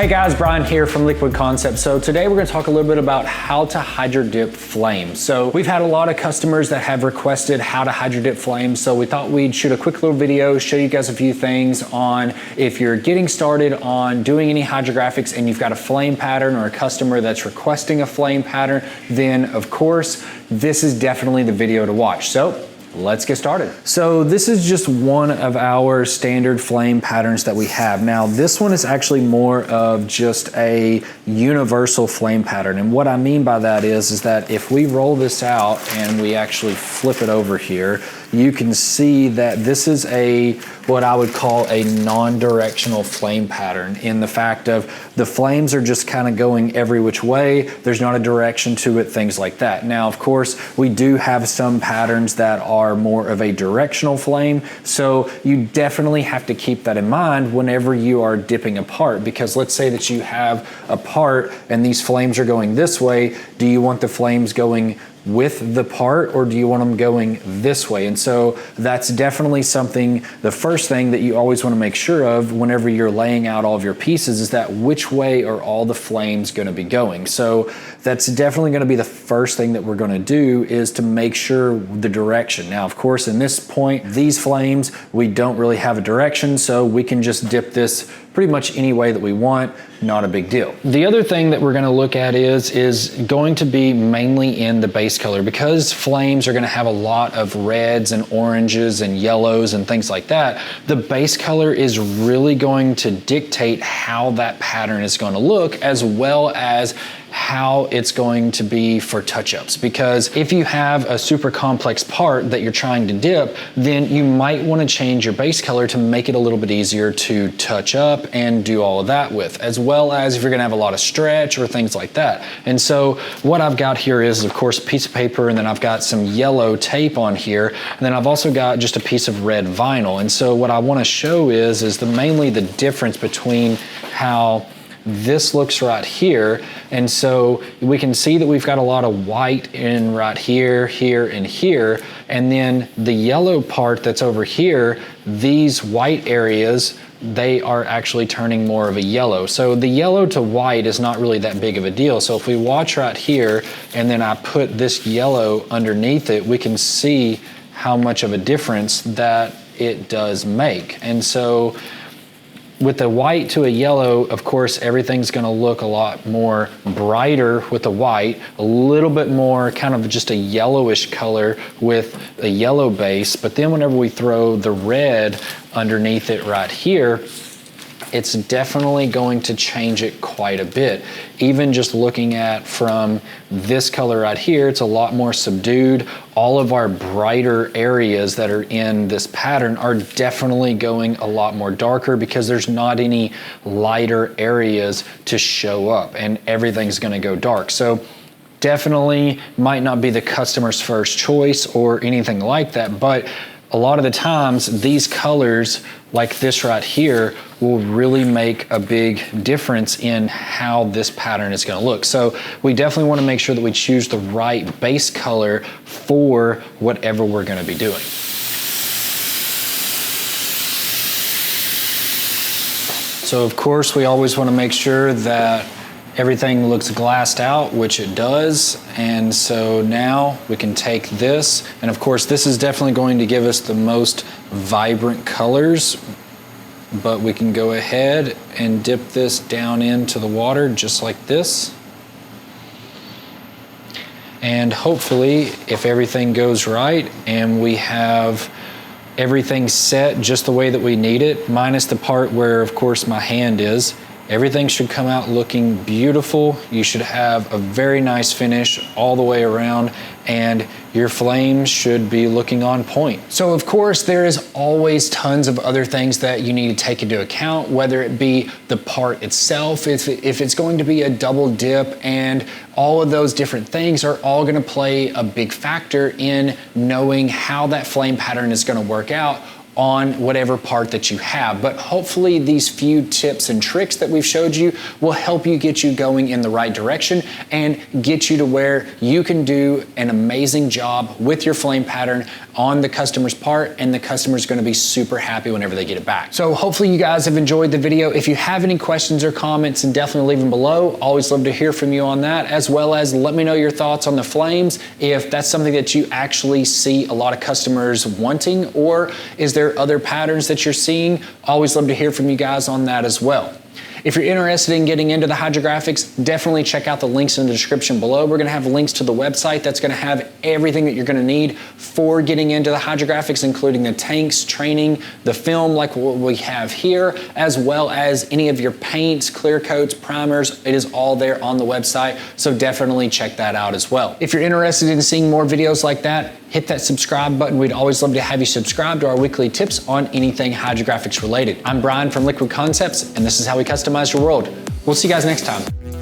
Hey guys, Bryan here from Liquid Concepts. So today we're going to talk a little bit about how to hydro dip flames. So we've had a lot of customers that have requested how to hydro dip flames. So we thought we'd shoot a quick little video, show you guys a few things on if you're getting started on doing any hydrographics and you've got a flame pattern or a customer that's requesting a flame pattern, then of course, this is definitely the video to watch. So let's get started. So this is just one of our standard flame patterns that we have. Now this one is actually more of just a universal flame pattern. And what I mean by that is that if we roll this out and we actually flip it over here, you can see that this is what I would call a non-directional flame pattern, in the fact of the flames are just kind of going every which way. There's not a direction to it, things like that. Now, of course, we do have some patterns that are more of a directional flame. So you definitely have to keep that in mind whenever you are dipping a part, because let's say that you have a part and these flames are going this way. Do you want the flames going with the part, or do you want them going this way? And so that's definitely something, the first thing that you always want to make sure of whenever you're laying out all of your pieces is that which way are all the flames going to be going. So that's definitely going to be the first thing that we're going to do, is to make sure the direction. Now, of course, in this point, these flames, we don't really have a direction, so we can just dip this pretty much any way that we want, not a big deal. The other thing that we're going to look at is going to be mainly in the base color, because flames are going to have a lot of reds and oranges and yellows and things like that. The base color is really going to dictate how that pattern is going to look, as well as how it's going to be for touch-ups. Because if you have a super complex part that you're trying to dip, then you might want to change your base color to make it a little bit easier to touch up and do all of that with, as well as if you're gonna have a lot of stretch or things like that. And so what I've got here is, of course, a piece of paper, and then I've got some yellow tape on here, and then I've also got just a piece of red vinyl. And so what I want to show is mainly the difference between how this looks right here. And so we can see that we've got a lot of white in right here, here, and here. And then the yellow part that's over here, these white areas, they are actually turning more of a yellow. So the yellow to white is not really that big of a deal. So if we watch right here, and then I put this yellow underneath it, we can see how much of a difference that it does make. And so with the white to a yellow, of course, everything's gonna look a lot more brighter with the white, a little bit more kind of just a yellowish color with a yellow base. But then whenever we throw the red underneath it right here, it's definitely going to change it quite a bit. Even just looking at from this color right here, it's a lot more subdued. All of our brighter areas that are in this pattern are definitely going a lot more darker, because there's not any lighter areas to show up, and everything's gonna go dark. So definitely might not be the customer's first choice or anything like that, but a lot of the times these colors like this right here will really make a big difference in how this pattern is going to look. So we definitely want to make sure that we choose the right base color for whatever we're going to be doing. So of course, we always want to make sure that everything looks glassed out, which it does. And so now we can take this, and of course this is definitely going to give us the most vibrant colors, but we can go ahead and dip this down into the water just like this. And hopefully, if everything goes right and we have everything set just the way that we need it, minus the part where of course my hand is, everything should come out looking beautiful. You should have a very nice finish all the way around, and your flames should be looking on point. So of course, there is always tons of other things that you need to take into account, whether it be the part itself, if it's going to be a double dip, and all of those different things are all gonna play a big factor in knowing how that flame pattern is gonna work out on whatever part that you have. But hopefully these few tips and tricks that we've showed you will help you get you going in the right direction and get you to where you can do an amazing job with your flame pattern on the customer's part, and the customer's gonna be super happy whenever they get it back. So hopefully you guys have enjoyed the video. If you have any questions or comments, and definitely leave them below. Always love to hear from you on that, as well as let me know your thoughts on the flames, if that's something that you actually see a lot of customers wanting, or is there other patterns that you're seeing? Always love to hear from you guys on that as well. If you're interested in getting into the hydrographics, definitely check out the links in the description below. We're gonna have links to the website that's gonna have everything that you're gonna need for getting into the hydrographics, including the tanks, training, the film like what we have here, as well as any of your paints, clear coats, primers. It is all there on the website, so definitely check that out as well. If you're interested in seeing more videos like that, hit that subscribe button. We'd always love to have you subscribe to our weekly tips on anything hydrographics related. I'm Bryan from Liquid Concepts, and this is how we customize your world. We'll see you guys next time.